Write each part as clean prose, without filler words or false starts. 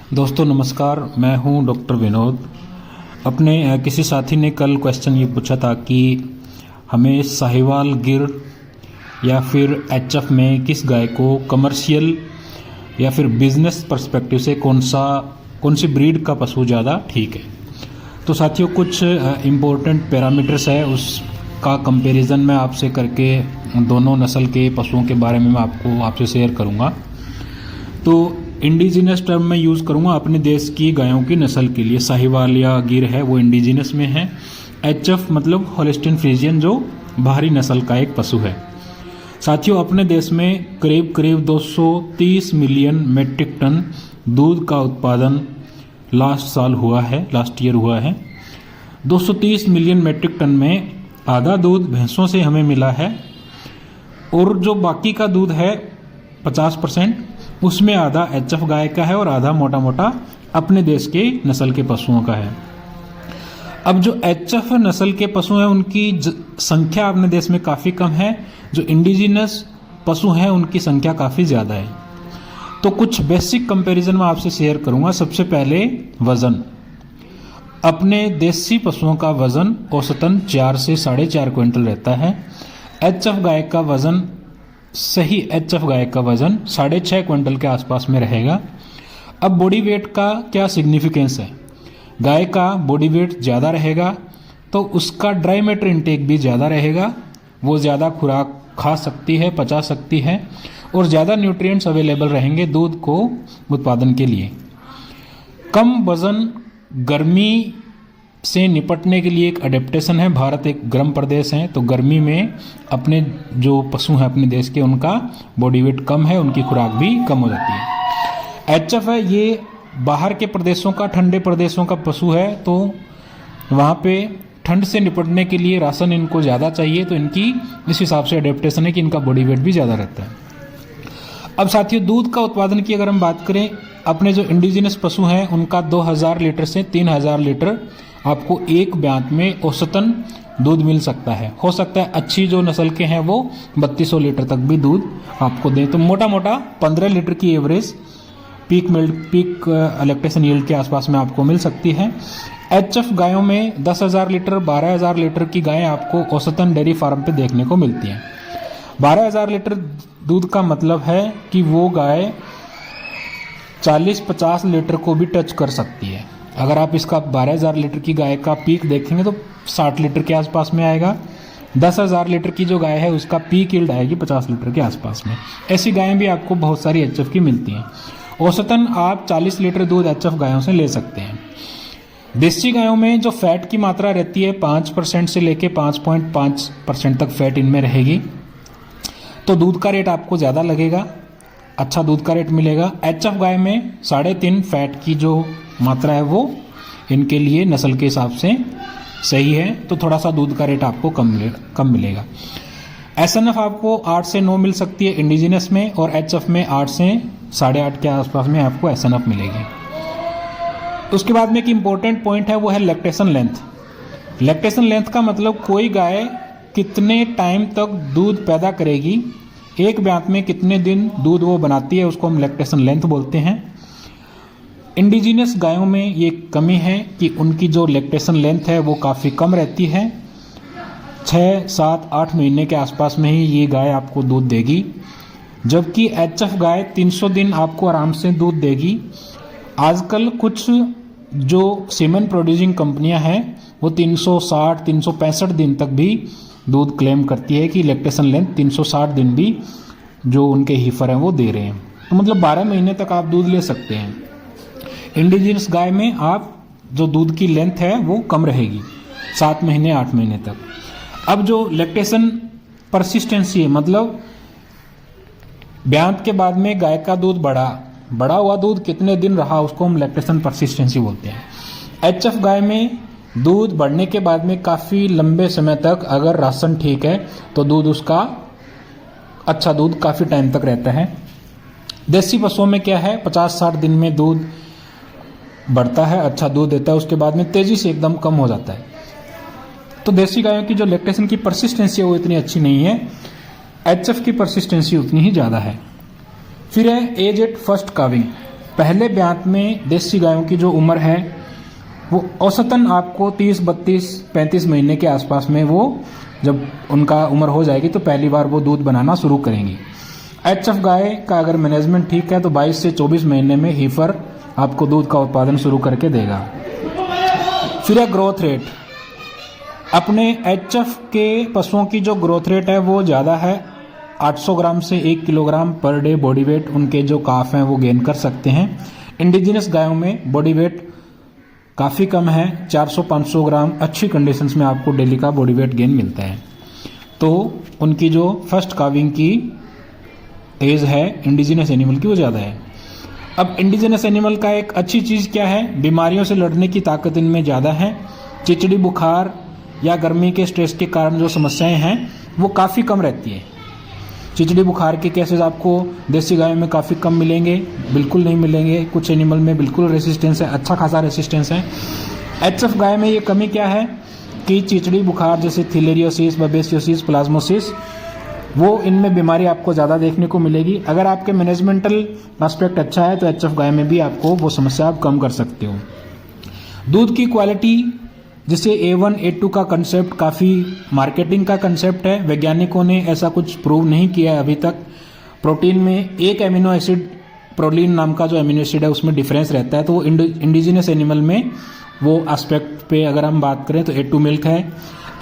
दोस्तों नमस्कार, मैं हूं डॉक्टर विनोद। अपने किसी साथी ने कल क्वेश्चन ये पूछा था कि हमें साहिवाल गिर या फिर एचएफ में किस गाय को कमर्शियल या फिर बिजनेस पर्सपेक्टिव से कौन सी ब्रीड का पशु ज़्यादा ठीक है। तो साथियों, कुछ इम्पोर्टेंट पैरामीटर्स है, उसका कंपैरिजन मैं आपसे करके दोनों नस्ल के पशुओं के बारे में मैं आपसे शेयर करूँगा। तो इंडिजिनस टर्म में यूज़ करूँगा अपने देश की गायों की नस्ल के लिए। साहिवाल या गिर है वो इंडिजिनस में है। एचएफ मतलब होल्स्टीन फ्रीजियन जो बाहरी नस्ल का एक पशु है। साथियों, अपने देश में करीब 230 मिलियन मेट्रिक टन दूध का उत्पादन लास्ट ईयर हुआ है। 230 मिलियन मेट्रिक टन में आधा दूध भैंसों से हमें मिला है और जो बाकी का दूध है 50%, उसमें आधा एचएफ गाय का है और आधा मोटा अपने देश के नस्ल के पशुओं का है। अब जो एचएफ नस्ल के पशु हैं उनकी संख्या अपने देश में काफ़ी कम है। जो इंडिजिनस पशु हैं उनकी संख्या काफ़ी ज़्यादा है। तो कुछ बेसिक कंपैरिजन मैं आपसे शेयर करूंगा। सबसे पहले वज़न। अपने देसी पशुओं का वज़न औसतन 4 से 4.5 क्विंटल रहता है। एचएफ गाय का वज़न 6.5 क्विंटल के आसपास में रहेगा। अब बॉडी वेट का क्या सिग्निफिकेंस है? गाय का बॉडी वेट ज़्यादा रहेगा तो उसका ड्राई मैटर इंटेक भी ज़्यादा रहेगा। वो ज़्यादा खुराक खा सकती है, पचा सकती है और ज़्यादा न्यूट्रिएंट्स अवेलेबल रहेंगे दूध को उत्पादन के लिए। कम वज़न गर्मी से निपटने के लिए एक अडेप्टेशन है। भारत एक गर्म प्रदेश है, तो गर्मी में अपने जो पशु हैं अपने देश के, उनका बॉडी वेट कम है, उनकी खुराक भी कम हो जाती है। एचएफ है ये बाहर के प्रदेशों का, ठंडे प्रदेशों का पशु है, तो वहाँ पे ठंड से निपटने के लिए राशन इनको ज़्यादा चाहिए, तो इनकी इस हिसाब से अडेप्टेशन है कि इनका बॉडी वेट भी ज़्यादा रहता है। अब साथियों, दूध का उत्पादन की अगर हम बात करें, अपने जो इंडिजिनस पशु हैं उनका 2000 लीटर से 3000 लीटर आपको एक ब्यांत में औसतन दूध मिल सकता है। हो सकता है अच्छी जो नस्ल के हैं वो 3200 लीटर तक भी दूध आपको दें। तो मोटा 15 लीटर की एवरेज पीक लैक्टेशन यील्ड के आसपास में आपको मिल सकती है। एचएफ गायों में 10,000 लीटर 12,000 लीटर की गायें आपको औसतन डेयरी फार्म पे देखने को मिलती हैं। 12,000 लीटर दूध का मतलब है कि वो गाय 40-50 लीटर को भी टच कर सकती है। अगर आप इसका 12,000 लीटर की गाय का पीक देखेंगे तो 60 लीटर के आसपास में आएगा। 10,000 लीटर की जो गाय है उसका पीक यील्ड आएगी 50 लीटर के आसपास में। ऐसी गायें भी आपको बहुत सारी एचएफ की मिलती हैं। औसतन आप 40 लीटर दूध एचएफ गायों से ले सकते हैं। देसी गायों में जो फैट की मात्रा रहती है 5% से लेके 5.5% तक फैट इनमें रहेगी, तो दूध का रेट आपको ज़्यादा लगेगा, अच्छा दूध का रेट मिलेगा। एचएफ गाय में 3.5 फैट की जो मात्रा है वो इनके लिए नस्ल के हिसाब से सही है, तो थोड़ा सा दूध का रेट आपको कम मिलेगा। एसएनएफ आपको 8 से 9 मिल सकती है इंडिजिनस में, और एचएफ में 8 से 8.5 के आसपास में आपको एसएनएफ मिलेगी। उसके बाद में एक इम्पोर्टेंट पॉइंट है, वो है लैक्टेशन लेंथ। लैक्टेशन लेंथ का मतलब कोई गाय कितने टाइम तक दूध पैदा करेगी, एक ब्यांत में कितने दिन दूध वो बनाती है, उसको हम लैक्टेशन लेंथ बोलते हैं। इंडिजिनस गायों में ये कमी है कि उनकी जो लैक्टेशन लेंथ है वो काफ़ी कम रहती है। 6, 7, 8 महीने के आसपास में ही ये गाय आपको दूध देगी, जबकि एचएफ गाय 300 दिन आपको आराम से दूध देगी। आजकल कुछ जो सीमेन प्रोड्यूसिंग कंपनियां हैं वो 360, 365 दिन तक भी दूध क्लेम करती है कि लैक्टेशन लेंथ 360 दिन भी जो उनके हीफर हैं वो दे रहे हैं। तो मतलब 12 महीने तक आप दूध ले सकते हैं। इंडिजिनस गाय में आप जो दूध की लेंथ है वो कम रहेगी, 7 महीने 8 महीने तक। अब जो लैक्टेशन परसिस्टेंसी है, मतलब ब्यांत के बाद में गाय का दूध बड़ा हुआ दूध कितने दिन रहा, उसको हम लैक्टेशन परसिस्टेंसी बोलते हैं। एचएफ गाय में दूध बढ़ने के बाद में काफ़ी लंबे समय तक अगर राशन ठीक है तो दूध उसका अच्छा दूध काफ़ी टाइम तक रहता है। देसी पशुओं में क्या है, 50-60 दिन में दूध बढ़ता है, अच्छा दूध देता है, उसके बाद में तेज़ी से एकदम कम हो जाता है। तो देसी गायों की जो लैक्टेशन की परसिस्टेंसी है वो इतनी अच्छी नहीं है, एचएफ की परसिस्टेंसी उतनी ही ज़्यादा है। फिर है एज एट फर्स्ट काविंग। पहले ब्यात में देसी गायों की जो उम्र है वो औसतन आपको 30, 32, 35 महीने के आसपास में वो जब उनका उम्र हो जाएगी तो पहली बार वो दूध बनाना शुरू करेंगी। एचएफ गाय का अगर मैनेजमेंट ठीक है तो 22 से 24 महीने में हीफर आपको दूध का उत्पादन शुरू करके देगा। फिर है ग्रोथ रेट। अपने एचएफ के पशुओं की जो ग्रोथ रेट है वो ज़्यादा है, 800 ग्राम से 1 kilogram per day body weight उनके जो काफ हैं वो गेन कर सकते हैं। इंडिजिनस गायों में बॉडी वेट काफ़ी कम है, 400-500 ग्राम अच्छी कंडीशंस में आपको डेली का बॉडी वेट गेन मिलता है। तो उनकी जो फर्स्ट काविंग की एज है इंडिजिनस एनिमल की वो ज़्यादा है। अब इंडिजिनस एनिमल का एक अच्छी चीज़ क्या है, बीमारियों से लड़ने की ताकत इनमें ज़्यादा है। चिचड़ी, बुखार या गर्मी के स्ट्रेस के कारण जो समस्याएं हैं वो काफ़ी कम रहती है। चिचड़ी बुखार के केसेस आपको देसी गायों में काफ़ी कम मिलेंगे, बिल्कुल नहीं मिलेंगे। कुछ एनिमल में बिल्कुल रेसिस्टेंस है, अच्छा खासा रेसिस्टेंस है। एचएफ गाय में ये कमी क्या है कि चिचड़ी बुखार जैसे थिलेरियोसिस, बबेसियोसिस, प्लाज्मोसिस वो इनमें बीमारी आपको ज़्यादा देखने को मिलेगी। अगर आपके मैनेजमेंटल एस्पेक्ट अच्छा है तो एचएफ गाय में भी आपको वो समस्या आप कम कर सकते हो। दूध की क्वालिटी जिसे A1, A2 का कंसेप्ट काफ़ी मार्केटिंग का कंसेप्ट है, वैज्ञानिकों ने ऐसा कुछ प्रूव नहीं किया है अभी तक। प्रोटीन में एक एमिनो एसिड प्रोलीन नाम का जो एमिनो एसिड है उसमें डिफरेंस रहता है, तो वो इंडिजिनस एनिमल में वो एस्पेक्ट पे अगर हम बात करें तो A2 मिल्क है।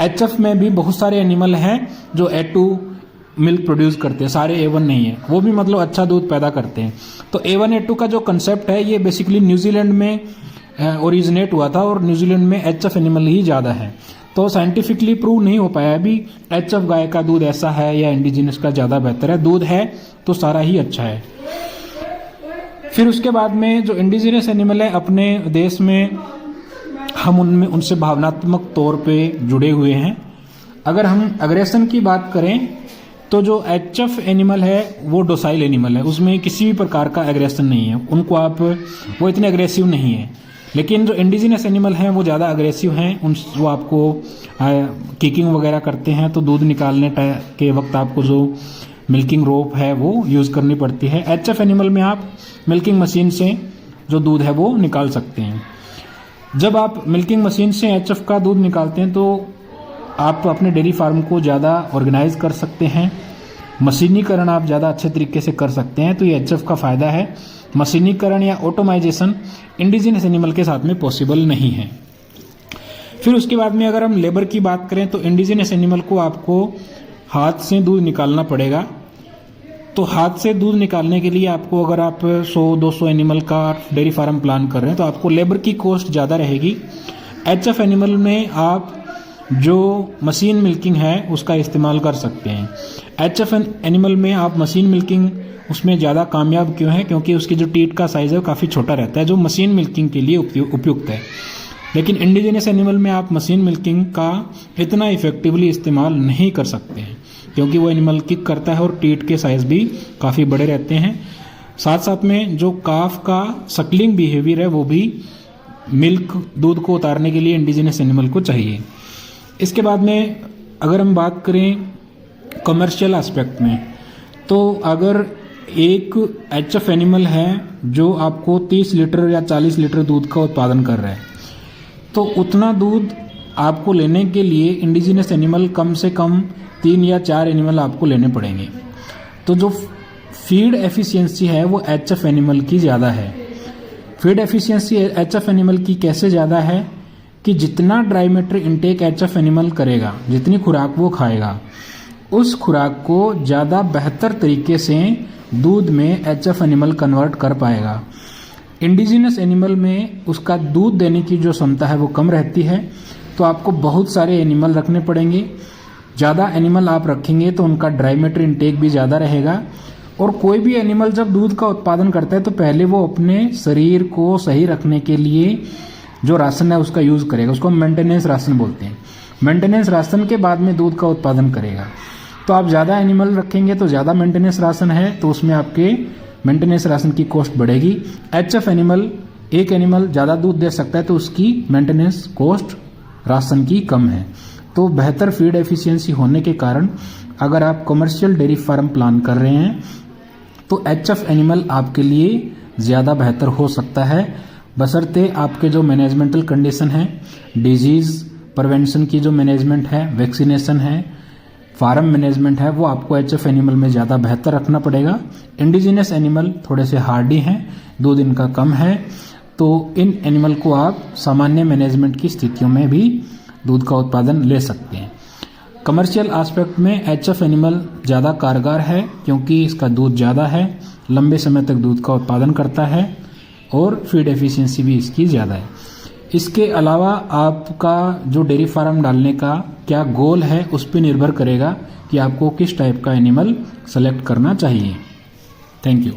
एचएफ में भी बहुत सारे एनिमल हैं जो A2 मिल्क प्रोड्यूस करते हैं, सारे A1 नहीं है, वो भी मतलब अच्छा दूध पैदा करते हैं। तो A1, A2 का जो कंसेप्ट है ये बेसिकली न्यूजीलैंड में ओरिजिनेट हुआ था और न्यूजीलैंड में एचएफ एनिमल ही ज़्यादा है। तो साइंटिफिकली प्रूव नहीं हो पाया अभी एचएफ गाय का दूध ऐसा है या इंडिजिनस का ज़्यादा बेहतर है। दूध है तो सारा ही अच्छा है। फिर उसके बाद में जो इंडिजिनस एनिमल है अपने देश में हम उनसे भावनात्मक तौर पे जुड़े हुए हैं। अगर हम अग्रेशन की बात करें तो जो एचएफ एनिमल है वो डोसाइल एनिमल है, उसमें किसी भी प्रकार का एग्रेशन नहीं है, उनको वो इतने अग्रेसिव नहीं है। लेकिन जो इंडिजिनस एनिमल हैं वो ज़्यादा अग्रेसिव हैं, वो आपको किकिंग वगैरह करते हैं, तो दूध निकालने के वक्त आपको जो मिल्किंग रोप है वो यूज़ करनी पड़ती है। एचएफ एनिमल में आप मिल्किंग मशीन से जो दूध है वो निकाल सकते हैं। जब आप मिल्किंग मशीन से एचएफ का दूध निकालते हैं तो आप अपने डेयरी फार्म को ज़्यादा ऑर्गेनाइज कर सकते हैं, मशीनीकरण आप ज़्यादा अच्छे तरीके से कर सकते हैं। तो ये एचएफ का फ़ायदा है। मशीनीकरण या ऑटोमाइजेशन इंडिजिनस एनिमल के साथ में पॉसिबल नहीं है। फिर उसके बाद में अगर हम लेबर की बात करें तो इंडिजिनस एनिमल को आपको हाथ से दूध निकालना पड़ेगा। तो हाथ से दूध निकालने के लिए आपको अगर आप 100-200 एनिमल का डेयरी फार्म प्लान कर रहे हैं तो आपको लेबर की कॉस्ट ज़्यादा रहेगी। एचएफ एनिमल में आप जो मशीन मिल्किंग है उसका इस्तेमाल कर सकते हैं। एचएफ एनिमल में आप मशीन मिल्किंग उसमें ज़्यादा कामयाब क्यों है, क्योंकि उसकी जो टीट का साइज़ है वो काफ़ी छोटा रहता है जो मशीन मिल्किंग के लिए उपयुक्त है। लेकिन इंडिजिनस एनिमल में आप मशीन मिल्किंग का इतना इफेक्टिवली इस्तेमाल नहीं कर सकते हैं क्योंकि वो एनिमल किक करता है और टीट के साइज़ भी काफ़ी बड़े रहते हैं। साथ साथ में जो काफ का सकलिंग बिहेवियर है वो भी मिल्क दूध को उतारने के लिए इंडिजिनस एनिमल को चाहिए। इसके बाद में अगर हम बात करें कमर्शियल एस्पेक्ट में तो अगर एक एचएफ एनिमल है जो आपको 30 लीटर या 40 लीटर दूध का उत्पादन कर रहा है तो उतना दूध आपको लेने के लिए इंडिजिनस एनिमल कम से कम 3 या 4 एनिमल आपको लेने पड़ेंगे। तो जो फीड एफिशिएंसी है वो एचएफ एनिमल की ज़्यादा है। फीड एफिशिएंसी एचएफ एनिमल की कैसे ज़्यादा है कि जितना dry matter intake HF animal करेगा, जितनी खुराक वो खाएगा, उस खुराक को ज़्यादा बेहतर तरीके से दूध में एचएफ एनिमल कन्वर्ट कर पाएगा। इंडिजिनस एनिमल में उसका दूध देने की जो क्षमता है वो कम रहती है, तो आपको बहुत सारे एनिमल रखने पड़ेंगे। ज़्यादा एनिमल आप रखेंगे तो उनका ड्राई मैटर इनटेक भी ज़्यादा रहेगा। और कोई भी एनिमल जब दूध का उत्पादन करता है तो पहले वो अपने शरीर को सही रखने के लिए जो राशन है उसका यूज़ करेगा, उसको मेंटेनेंस राशन बोलते हैं। मेंटेनेंस राशन के बाद में दूध का उत्पादन करेगा। तो आप ज़्यादा एनिमल रखेंगे तो ज़्यादा मेंटेनेंस राशन है तो उसमें आपके मेंटेनेंस राशन की कॉस्ट बढ़ेगी। एचएफ एनिमल एक एनिमल ज़्यादा दूध दे सकता है तो उसकी मेंटेनेंस कॉस्ट राशन की कम है। तो बेहतर फीड एफिशिएंसी होने के कारण अगर आप कमर्शियल डेयरी फार्म प्लान कर रहे हैं तो एचएफ एनिमल आपके लिए ज़्यादा बेहतर हो सकता है, बशर्ते आपके जो मैनेजमेंटल कंडीशन है, डिजीज़ प्रिवेंशन की जो मैनेजमेंट है, वैक्सीनेशन है, फार्म मैनेजमेंट है, वो आपको एचएफ एनिमल में ज़्यादा बेहतर रखना पड़ेगा। इंडिजिनस एनिमल थोड़े से हार्डी हैं, दूध इनका कम है, तो इन एनिमल को आप सामान्य मैनेजमेंट की स्थितियों में भी दूध का उत्पादन ले सकते हैं। कमर्शियल एस्पेक्ट में एचएफ एनिमल ज़्यादा कारगर है क्योंकि इसका दूध ज़्यादा है, लंबे समय तक दूध का उत्पादन करता है और फीड एफिशिएंसी भी इसकी ज़्यादा है। इसके अलावा आपका जो डेयरी फार्म डालने का क्या गोल है उस पर निर्भर करेगा कि आपको किस टाइप का एनिमल सेलेक्ट करना चाहिए। Thank you.